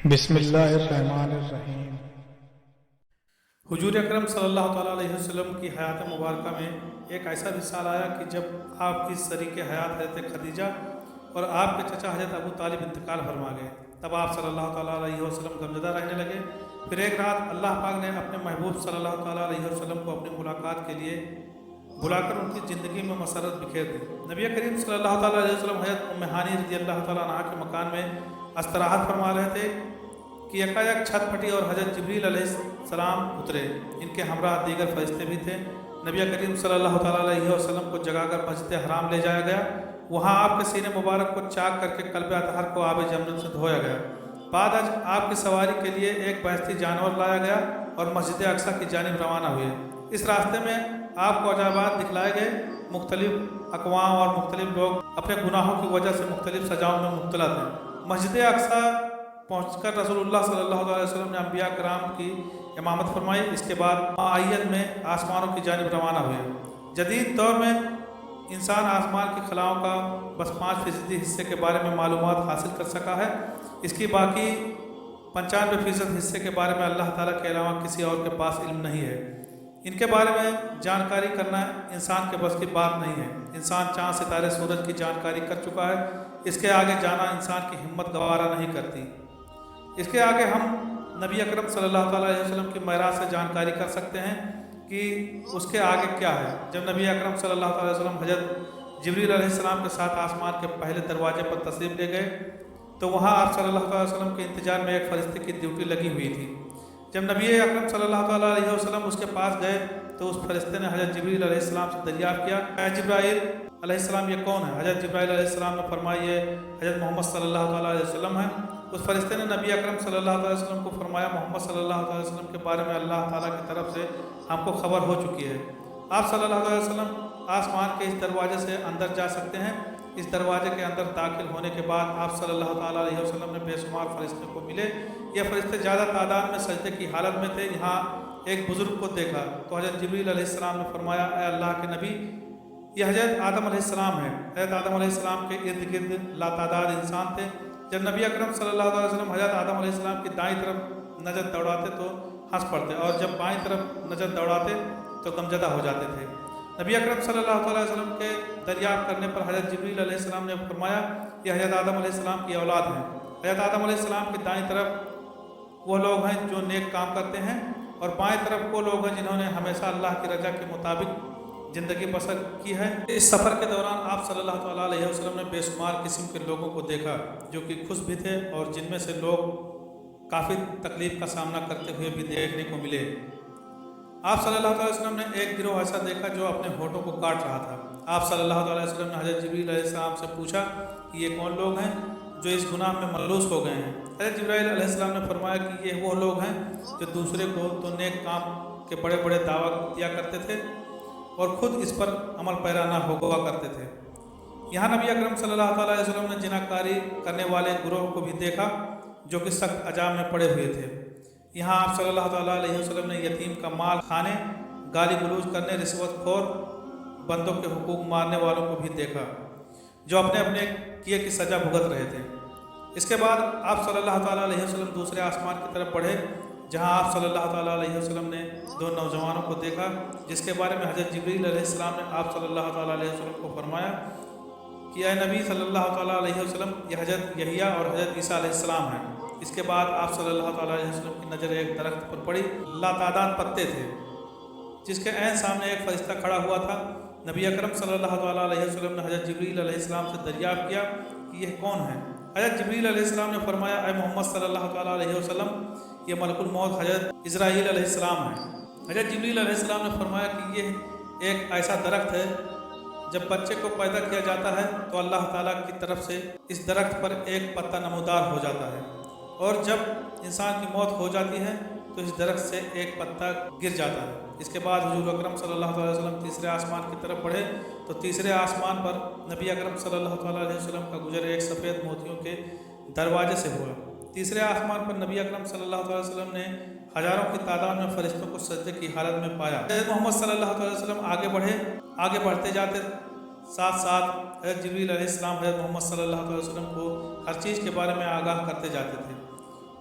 بسم اللہ الرحمن الرحیم۔ حضور اکرم صلی اللہ تعالیٰ علیہ وسلم کی حیات مبارکہ میں ایک ایسا بھی سال آیا کہ جب آپ کی شریک حیات حضرت خدیجہ اور آپ کے چچا حضرت ابو طالب انتقال فرما گئے۔ تب آپ صلی اللہ تعالیٰ علیہ وسلم غمزدہ رہنے لگے۔ پھر ایک رات اللہ پاک نے اپنے محبوب صلی اللہ تعالیٰ علیہ وسلم کو اپنی ملاقات کے لیے بلا کر ان کی زندگی میں مسرت بکھیر دی۔ نبی کریم صلی اللہ تعالیٰ علیہ وسلم حضرت ام ہانی رضی اللہ تعالیٰ عنہ کے مکان میں استراحت فرما رہے تھے کہ یکایک چھت پھٹی اور حضرت جبریل علیہ السلام اترے۔ ان کے ہمراہ دیگر فرشتے بھی تھے۔ نبی کریم صلی اللہ تعالیٰ علیہ وسلم کو جگا کر مسجد حرام لے جایا گیا۔ وہاں آپ کے سینے مبارک کو چاک کر کے قلب اطہر کو آب زمزم سے دھویا گیا۔ بعد از آپ کی سواری کے لیے ایک بہشتی جانور لایا گیا اور مسجد اقصی کی جانب روانہ ہوئے۔ اس راستے میں آپ کو عجائبات دکھلائے گئے۔ مختلف اقوام اور مختلف لوگ اپنے گناہوں کی وجہ سے مختلف سزاؤں میں مبتلا تھے۔ مسجد اقصی پہنچ کر رسول اللہ صلی اللہ علیہ وسلم نے انبیاء کرام کی امامت فرمائی۔ اس کے بعد معید میں آسمانوں کی جانب روانہ ہوئے۔ جدید دور میں انسان آسمان کی خلاؤں کا بس 5% حصے کے بارے میں معلومات حاصل کر سکا ہے۔ اس کی باقی 95% حصے کے بارے میں اللہ تعالیٰ کے علاوہ کسی اور کے پاس علم نہیں ہے۔ ان کے بارے میں جانکاری کرنا انسان کے بس کی بات نہیں ہے۔ انسان چاند ستارے سورج کی جانکاری کر چکا ہے۔ اس کے آگے جانا انسان کی ہمت گوارا نہیں کرتی۔ اس کے آگے ہم نبی اکرم صلی اللہ تعالیٰ علیہ وسلم کی معراج سے جانکاری کر سکتے ہیں کہ اس کے آگے کیا ہے۔ جب نبی اکرم صلی اللہ تعالیٰ علیہ وسلم حضرت جبریل علیہ السلام کے ساتھ آسمان کے پہلے دروازے پر تشریف لے گئے تو وہاں آپ صلی اللہ تعالیٰ علیہ وسلم کے انتظار میں ایک فرشتے کی ڈیوٹی لگی ہوئی تھی۔ جب نبی اکرم صلی اللہ تعالیٰ علیہ وسلم اس کے پاس گئے تو اس فرشتے نے حضرت جبریل علیہ السلام سے دریافت کیا، اے جبرائیل علیہ السلام یہ کون ہے؟ حضرت جبرائیل علیہ السلام نے فرمایا یہ حضرت محمد صلی اللہ تعالیٰ علیہ وسلم ہے۔ اس فرشتے نے نبی اکرم صلی اللہ علیہ وسلم کو فرمایا محمد صلی اللہ علیہ وسلم کے بارے میں اللہ تعالیٰ کی طرف سے ہم کو خبر ہو چکی ہے۔ آپ صلی اللہ علیہ وسلم آسمان کے اس دروازے سے اندر جا سکتے ہیں۔ اس دروازے کے اندر داخل ہونے کے بعد آپ صلی اللہ تعالیٰ علیہ وسلم نے بے شمار فرشتے کو ملے۔ یہ فرشتے زیادہ تعداد میں سجدے کی حالت میں تھے۔ یہاں ایک بزرگ کو دیکھا تو حضرت جبریل علیہ السلام نے فرمایا، اے اللہ کے نبی یہ حضرت آدم علیہ السلام ہے۔ حضرت آدم علیہ السلام کے ارد گرد لاتعداد انسان تھے۔ جب نبی اکرم صلی اللہ علیہ وسلم حضرت آدم علیہ السلام کی دائیں طرف نظر دوڑاتے تو ہنس پڑتے اور جب بائیں طرف نظر دوڑاتے تو غمزدہ ہو جاتے تھے۔ نبی اکرم صلی اللہ علیہ وسلم کے دریافت کرنے پر حضرت جبریل علیہ السلام نے فرمایا یہ حضرت آدم علیہ السلام کی اولاد ہیں۔ حضرت آدم علیہ السلام کی دائیں طرف وہ لوگ ہیں جو نیک کام کرتے ہیں اور بائیں طرف وہ لوگ ہیں جنہوں نے ہمیشہ اللہ کی رضا کے مطابق زندگی بسر کی ہے۔ اس سفر کے دوران آپ صلی اللہ تعالیٰ علیہ وسلم نے بے شمار قسم کے لوگوں کو دیکھا جو کہ خوش بھی تھے اور جن میں سے لوگ کافی تکلیف کا سامنا کرتے ہوئے بھی دیکھنے کو ملے۔ آپ صلی اللہ علیہ وسلم نے ایک گروہ ایسا دیکھا جو اپنے ہونٹوں کو کاٹ رہا تھا۔ آپ صلی اللہ علیہ وسلم نے حضرت جبریل علیہ السلام سے پوچھا کہ یہ کون لوگ ہیں جو اس گناہ میں ملوث ہو گئے ہیں؟ حضرت جبرائیل علیہ السلام نے فرمایا کہ یہ وہ لوگ ہیں جو دوسرے کو تو نیک کام کے بڑے بڑے دعویٰ دیا کرتے تھے اور خود اس پر عمل پیرا نہ ہوا کرتے تھے۔ یہاں نبی اکرم صلی اللہ تعالیٰ علیہ وسلم نے جناح کاری کرنے والے گروہ کو بھی دیکھا جو کہ سخت عذاب میں پڑے ہوئے تھے۔ یہاں آپ صلی اللہ تعالیٰ علیہ وسلم نے یتیم کا مال کھانے، گالی گلوچ کرنے، رشوت خور، بندوں کے حقوق مارنے والوں کو بھی دیکھا جو اپنے اپنے کیے کی سزا بھگت رہے تھے۔ اس کے بعد آپ صلی اللہ تعالیٰ علیہ وسلم دوسرے آسمان کی طرف بڑھے جہاں آپ صلی اللہ تعالیٰ علیہ وسلم نے دو نوجوانوں کو دیکھا جس کے بارے میں حضرت جبریل علیہ السلام نے آپ صلی اللہ تعالیٰ علیہ وسلم کو فرمایا کہ اے نبی صلی اللہ تعالیٰ علیہ وسلم یہ حضرت یحییٰ اور حضرت عیسیٰ علیہ السلام ہیں۔ اس کے بعد آپ صلی اللہ تعالیٰ علیہ وسلم کی نظر ایک درخت پر پڑی، لاتعداد پتے تھے جس کے عین سامنے ایک فرشتہ کھڑا ہوا تھا۔ نبی اکرم صلی اللہ تعالیٰ علیہ وسلم نے حضرت جبریل علیہ السلام سے دریافت کیا کہ یہ کون ہے؟ حضرت جبریل علیہ السلام نے فرمایا اے محمد صلی اللہ تعالیٰ علیہ وسلم یہ ملک الموت حضرت اسرائیل علیہ السلام ہے۔ حضرت جبریل علیہ السلام نے فرمایا کہ یہ ایک ایسا درخت ہے جب بچے کو پیدا کیا جاتا ہے تو اللہ تعالیٰ کی طرف سے اس درخت پر ایک پتا نمودار ہو جاتا ہے اور جب انسان کی موت ہو جاتی ہے تو اس درخت سے ایک پتا گر جاتا ہے۔ اس کے بعد حضور اکرم صلی اللہ علیہ وسلم تیسرے آسمان کی طرف بڑھے تو تیسرے آسمان پر نبی اکرم صلی اللہ تعالیٰ علیہ وسلم کا گزر ایک سفید موتیوں کے دروازے سے ہوا۔ تیسرے آسمان پر نبی اکرم صلی اللہ علیہ وسلم نے ہزاروں کی تعداد میں فرشتوں کو سجدے کی حالت میں پایا۔ حضرت محمد صلی اللہ علیہ وسلم آگے بڑھتے جاتے ساتھ ساتھ حضرت جبریل علیہ السلام حضرت محمد صلی اللہ علیہ وسلم کو ہر چیز کے بارے میں آگاہ کرتے جاتے تھے۔